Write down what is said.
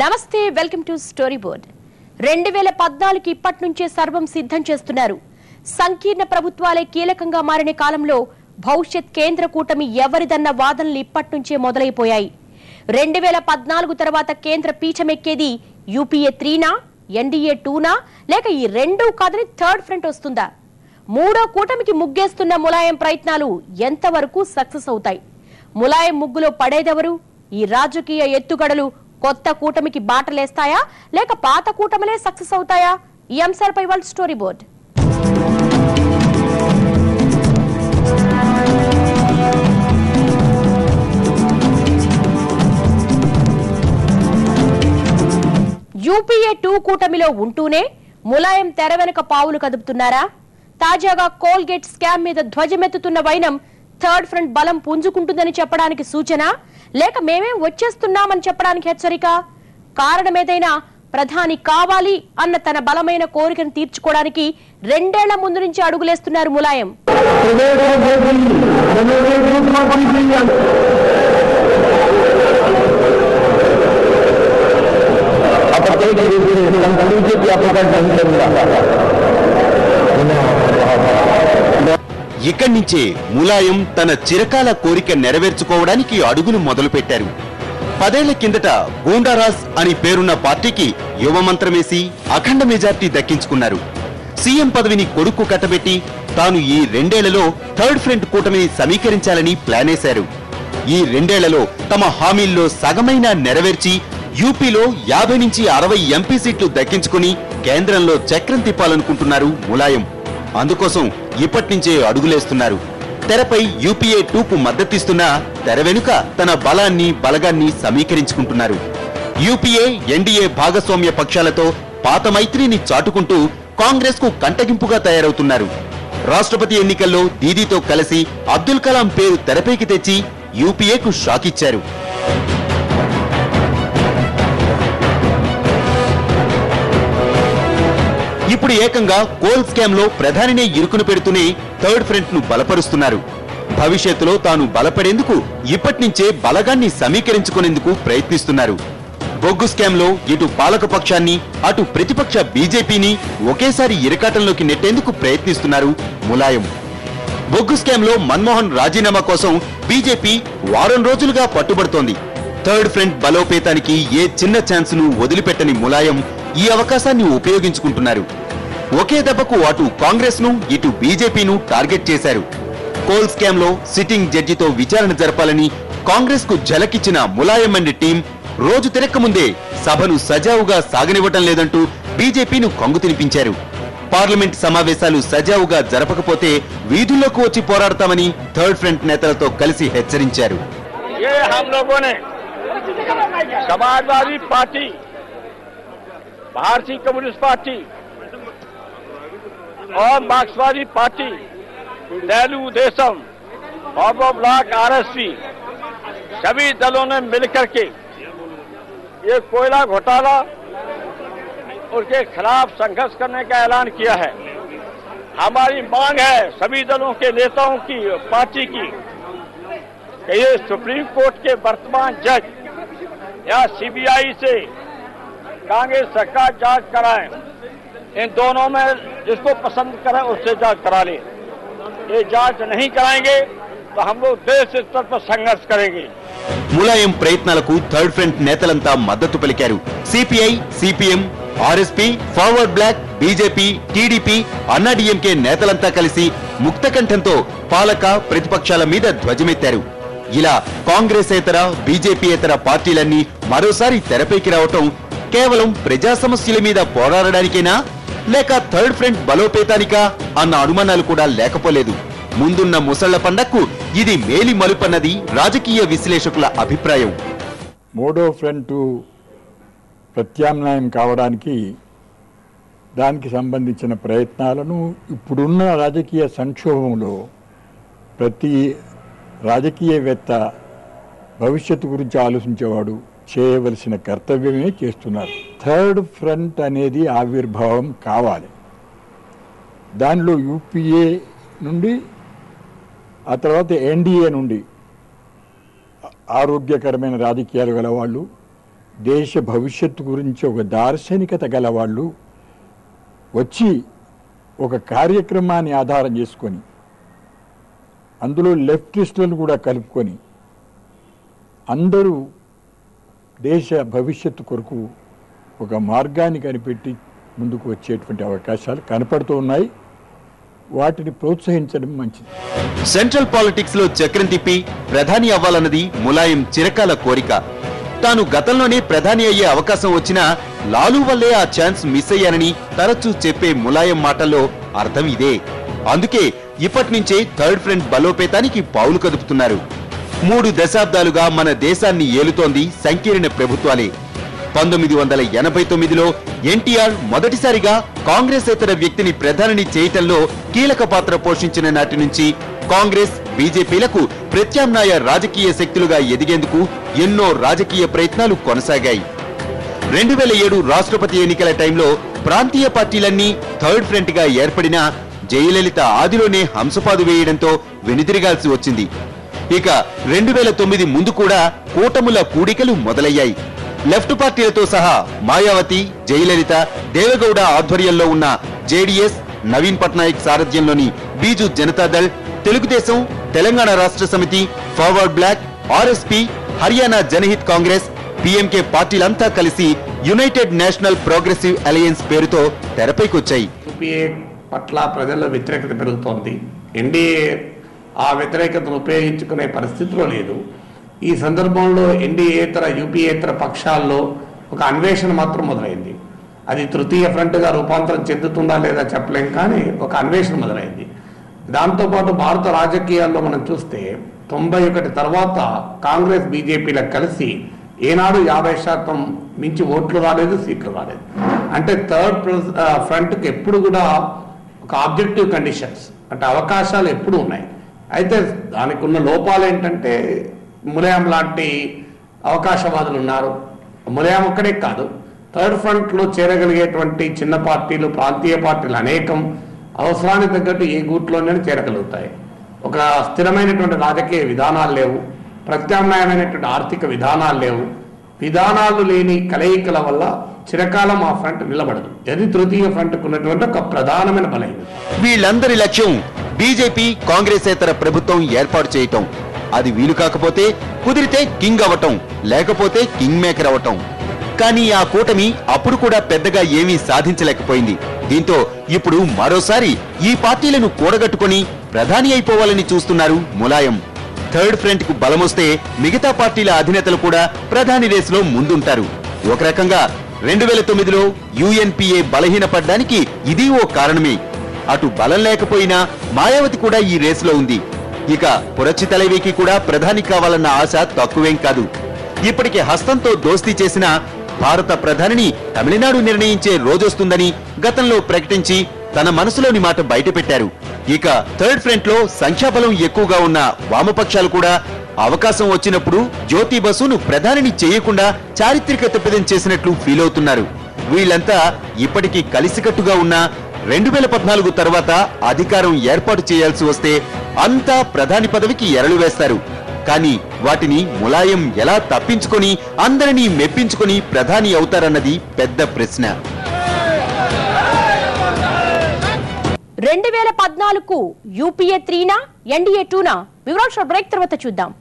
నమస్తే, welcome to story board. 2014 ఇప్పటి నుంచే సర్వం సిద్ధం చేస్తున్నారు. సంకీర్ణ ప్రభుత్వాలే కీలకంగా మారిన కాలంలో భవిష్యత్ కేంద్ర కూటమి ఎవరిదన్న వాదనలు ఇప్పటి నుంచే మొదలైపోయాయి. 2014 తర్వాత కేంద్ర పీఠమెక్కేది యూపీఏ 3నా, ఎన్డీఏ 2నా, లేక ఈ రెండూ కాదని థర్డ్ ఫ్రంట్ వస్తుందా? మూడో కూటమికి ముగ్గేస్తున్న ములాయం ప్రయత్నాలు ఎంతవరకు సక్సెస్ అవుతాయి? ములాయం ముగ్గులో పడేదెవరు? ఈ రాజకీయ ఎత్తుగడలు కొత్త కూటమికి బాటలేస్తాయా, లేక పాత కూటమిలే సక్సెస్ అవుతాయా? ఈ అంశాలపై వాళ్ళ స్టోరీ బోర్డ్. యూపీఏ 2 కూటమిలో ఉంటూనే ములాయం తెర వెనుక పావులు కదుపుతున్నారా? తాజాగా కోల్గేట్ స్కామ్ మీద ధ్వజమెత్తుతున్న వైనం థర్డ్ ఫ్రంట్ బలం పుంజుకుంటుందని చెప్పడానికి సూచన, లేక మేమే వచ్చేస్తున్నామని చెప్పడానికి హెచ్చరిక? కారణమేదైనా ప్రధాని కావాలి అన్న తన బలమైన కోరికను తీర్చుకోవడానికి 2 ఏళ్ల ముందు నుంచి అడుగులేస్తున్నారు ములాయం. ఇక్కడి నుంచే ములాయం తన చిరకాల కోరిక నెరవేర్చుకోవడానికి అడుగులు మొదలుపెట్టారు. 10 ఏళ్ల కిందట గూండారాజ్ అని పేరున్న పార్టీకి యువ మంత్రమేసి అఖండ మెజార్టీ దక్కించుకున్నారు. సీఎం పదవిని కొడుకు కట్టబెట్టి తాను ఈ 2 ఏళ్లలో థర్డ్ ఫ్రంట్ కూటమిని సమీకరించాలని ప్లానేశారు. ఈ 2 ఏళ్లలో తమ హామీల్లో సగమైనా నెరవేర్చి యూపీలో 50 నుంచి 60 ఎంపీ సీట్లు దక్కించుకుని కేంద్రంలో చక్రం తిప్పాలనుకుంటున్నారు ములాయం. అందుకోసం ఇప్పటినుంచే అడుగులేస్తున్నారు. తెరపై యూపీఏ 2కు మద్దతిస్తున్నా తెర వెనుక తన బలాన్ని సమీకరించుకుంటున్నారు. యూపీఏ, ఎన్డీఏ భాగస్వామ్య పక్షాలతో పాత మైత్రిని చాటుకుంటూ కాంగ్రెస్ కు కంటగింపుగా తయారవుతున్నారు. రాష్ట్రపతి ఎన్నికల్లో దీదీతో కలిసి అబ్దుల్ కలాం పేరు తెరపైకి తెచ్చి యూపీఏకు షాక్ ఇచ్చారు. ఇప్పుడు ఏకంగా కోల్ స్కామ్ లో ప్రధానినే ఇరుకును పెడుతూనే థర్డ్ ఫ్రంట్ ను బలపరుస్తున్నారు. భవిష్యత్తులో తాను బలపడేందుకు ఇప్పటినుంచే బలగాన్ని సమీకరించుకునేందుకు ప్రయత్నిస్తున్నారు. బొగ్గు స్కామ్ లో ఇటు పాలకపక్షాన్ని అటు ప్రతిపక్ష బీజేపీని ఒకేసారి ఇరకాటంలోకి నెట్టేందుకు ప్రయత్నిస్తున్నారు ములాయం. బొగ్గు స్కామ్ లో మన్మోహన్ రాజీనామా కోసం బీజేపీ వారం రోజులుగా పట్టుబడుతోంది. థర్డ్ ఫ్రంట్ బలోపేతానికి ఏ చిన్న ఛాన్స్ ను వదిలిపెట్టని ములాయం ఈ అవకాశాన్ని ఉపయోగించుకుంటున్నారు. ఒకే దెబ్బకు అటు కాంగ్రెస్ ను ఇటు బీజేపీను టార్గెట్ చేశారు. కోల్ స్కామ్ లో సిట్టింగ్ జడ్జితో విచారణ జరపాలని కాంగ్రెస్ కు ఝలకిచ్చిన ములాయం అండ్ టీం రోజు తిరక్కముందే సభను సజావుగా సాగనివ్వటం లేదంటూ బీజేపీను కంగు తినిపించారు. పార్లమెంట్ సమావేశాలు సజావుగా జరపకపోతే వీధుల్లోకి వచ్చి పోరాడతామని థర్డ్ ఫ్రంట్ నేతలతో కలిసి హెచ్చరించారు. समाजवादी पार्टी, भारतीय कम्युनिस्ट पार्टी और मार्क्सवादी party, Telugu Desam, forward block, RSP सभी दलों ने मिलकर के ये कोयला घोटाला उसके खिलाफ संघर्ष करने का ऐलान किया है. हमारी मांग है सभी दलों के नेताओं की, पार्टी की, कि ये सुप्रीम कोर्ट के वर्तमान जज या सीबीआई से कांग्रेस सरकार जांच कराए. इन दोनों में जिसको पसंद करें उससे जांच करा ले. ये जांच नहीं कराएंगे तो हम लोग देश स्तर पर संघर्ष करेंगे. ములాయం ప్రయత్నాలకు థర్డ్ ఫ్రంట్ నేతలంతా మద్దతు పలికారు. CPI, CPM, RSP, Forward Bloc, BJP, TDP, Anna DMK నేతలంతా కలిసి ముక్తకంఠంతో పాలక ప్రతిపక్షాల మీద ధ్వజమెత్తారు. ఇలా కాంగ్రెసేతర, బీజేపీయేతర పార్టీలన్నీ మరోసారి తెరపైకి రావటం కేవలం ప్రజా సమస్యల మీద పోరాడడానికేనా, లేక థర్డ్ ఫ్రంట్ బలోపేతానికా అన్న అనుమానాలు కూడా లేకపోలేదు. ముందున్న ముసళ్ల పండక్కు ఇది మేలి మలుపన్నది రాజకీయ విశ్లేషకుల అభిప్రాయం. మూడో ఫ్రంట్ ప్రత్యామ్నాయం కావడానికి దానికి సంబంధించిన ప్రయత్నాలను ఇప్పుడున్న రాజకీయ సంక్షోభంలో ప్రతి రాజకీయవేత్త, భవిష్యత్తు గురించి ఆలోచించేవాడు చేయవలసిన కర్తవ్యమే చేస్తున్నారు. థర్డ్ ఫ్రంట్ అనేది ఆవిర్భావం కావాలి. దానిలో యూపీఏ నుండి ఆ తర్వాత ఎన్డీఏ నుండి ఆరోగ్యకరమైన రాజకీయాలు గల వాళ్ళు, దేశ భవిష్యత్తు గురించి ఒక దార్శనికత గలవాళ్ళు వచ్చి ఒక కార్యక్రమాన్ని ఆధారం చేసుకొని అందులో లెఫ్టిస్టులను కూడా కలుపుకొని అందరూ దేశ భవిష్యత్తు కొరకు ఒక మార్గాన్ని కనిపెట్టి ముందుకు వచ్చేటువంటి అవకాశాలు కనపడుతూ ఉన్నాయి. వాటిని ప్రోత్సహించడం మంచిది. సెంట్రల్ పాలిటిక్స్ లో చక్రం తిప్పి ప్రధాని అవ్వాలన్నది ములాయం చిరకాల కోరిక. తాను గతంలోనే ప్రధాని అయ్యే అవకాశం వచ్చినా లాలూ వల్లే ఆ ఛాన్స్ మిస్ అయ్యానని తరచూ చెప్పే ములాయం మాటల్లో అర్థం ఇదే. అందుకే ఇప్పటి నుంచే థర్డ్ ఫ్రంట్ బలోపేతానికి పావులు కదుపుతున్నారు. 3 దశాబ్దాలుగా మన దేశాన్ని ఏలుతోంది సంకీర్ణ ప్రభుత్వాలే. 1989లో ఎన్టీఆర్ మొదటిసారిగా కాంగ్రెసేతర వ్యక్తిని ప్రధానిని చేయటంలో కీలక పాత్ర పోషించిన నాటి నుంచి కాంగ్రెస్, బీజేపీలకు ప్రత్యామ్నాయ రాజకీయ శక్తులుగా ఎదిగేందుకు ఎన్నో రాజకీయ ప్రయత్నాలు కొనసాగాయి. 2007 రాష్ట్రపతి ఎన్నికల టైంలో ప్రాంతీయ పార్టీలన్నీ థర్డ్ ఫ్రంట్ గా ఏర్పడినా జయలలిత ఆదిలోనే హంసపాదు వేయడంతో వెనుదిరగాల్సి వచ్చింది. ఇక 2009 ముందు కూడా కూటముల కూడికలు మొదలయ్యాయి. లెఫ్ట్ పార్టీలతో సహా మాయావతి, జయలలిత, దేవగౌడ ఆధ్వర్యంలో ఉన్న జేడీఎస్, నవీన్ పట్నాయక్ సారథ్యంలోని Biju Janata Dal, Telugu Desam, Telangana Rashtra Samithi, forward bloc, RSP, Haryana Janhit Congress, PMK పార్టీలంతా కలిసి యునైటెడ్ నేషనల్ ప్రోగ్రెసివ్ అలయన్స్ పేరుతో తెరపైకొచ్చాయి. యూపీఏ పట్ల ప్రజల్లో వ్యతిరేకత పెరుగుతోంది. ఎన్డీఏ ఆ వ్యతిరేకతను ఉపయోగించుకునే పరిస్థితిలో లేదు. ఈ సందర్భంలో ఎన్డీఏతర, యూపీఏతర పక్షాల్లో ఒక అన్వేషణ మాత్రం మొదలైంది. అది తృతీయ ఫ్రంట్గా రూపాంతరం చెందుతుందా లేదా చెప్పలేం, కానీ ఒక అన్వేషణ మొదలైంది. దాంతోపాటు భారత రాజకీయాల్లో మనం చూస్తే 91 తర్వాత కాంగ్రెస్, బీజేపీలకు కలిసి ఏనాడు 50% మించి ఓట్లు రాలేదు, సీట్లు రాలేదు. అంటే థర్డ్ ఫ్రంట్కి ఎప్పుడు కూడా ఒక ఆబ్జెక్టివ్ కండిషన్స్, అంటే అవకాశాలు ఎప్పుడు ఉన్నాయి. అయితే దానికి ఉన్న లోపాలు ఏంటంటే ములాయం లాంటి అవకాశవాదులు ఉన్నారు. ములాయం ఒక్కడే కాదు, థర్డ్ ఫ్రంట్లో చేరగలిగేటువంటి చిన్న పార్టీలు, ప్రాంతీయ పార్టీలు అనేకం అవసరానికి తగ్గట్టు ఏ గూట్లోనే చేరగలుగుతాయి. ఒక స్థిరమైనటువంటి రాజకీయ విధానాలు లేవు, ప్రత్యామ్నాయమైనటువంటి ఆర్థిక విధానాలు లేవు. విధానాలు లేని కలయికల వల్ల చిరకాలం ఆ ఫ్రంట్ నిలబడదు. అది తృతీయ ఫ్రంట్కు ఉన్నటువంటి ఒక ప్రధానమైన బలహీనత. వీళ్ళందరి లక్ష్యం బీజేపీ, కాంగ్రెసేతర ప్రభుత్వం ఏర్పాటు చేయటం. అది వీలు కాకపోతే కుదిరితే కింగ్ అవటం, లేకపోతే కింగ్ మేకర్ అవటం. కానీ ఆ కూటమి అప్పుడు కూడా పెద్దగా ఏమీ సాధించలేకపోయింది. దీంతో ఇప్పుడు మరోసారి ఈ పార్టీలను కూడగట్టుకుని ప్రధాని అయిపోవాలని చూస్తున్నారు ములాయం. థర్డ్ ఫ్రంట్ కు బలమొస్తే మిగతా పార్టీల అధినేతలు కూడా ప్రధాని రేసులో ముందుంటారు. ఒక రకంగా 2009లో యూఎన్పీఏ బలహీనపడ్డానికి ఇది ఓ కారణమే. అటు బలం లేకపోయినా మాయావతి కూడా ఈ రేసులో ఉంది. ఇక పురచ్చి తలైవికి కూడా ప్రధాని కావాలన్న ఆశ తక్కువేం కాదు. ఇప్పటికే హస్తంతో దోస్తీ చేసిన భారత ప్రధానిని తమిళనాడు నిర్ణయించే రోజొస్తుందని గతంలో ప్రకటించి తన మనసులోని మాట బయటపెట్టారు. ఇక థర్డ్ ఫ్రంట్ లో సంఖ్యాబలం ఎక్కువగా ఉన్న వామపక్షాలు కూడా అవకాశం వచ్చినప్పుడు జ్యోతి బసును ప్రధానిని చేయకుండా చారిత్రక తప్పిదం చేసినట్లు ఫీల్ అవుతున్నారు. వీళ్లంతా ఇప్పటికీ కలిసికట్టుగా ఉన్న 2014 తర్వాత అధికారం ఏర్పాటు చేయాల్సి వస్తే అంతా ప్రధాని పదవికి ఎరలు వేస్తారు. కానీ వాటిని ములాయం ఎలా తప్పించుకొని అందరినీ మెప్పించుకొని ప్రధాని అవుతారన్నది పెద్ద ప్రశ్న. 2014 యూపీఏ 3నా, ఎన్డీఏ 2నా? వివరాలు బ్రేక్ తర్వాత చూద్దాం.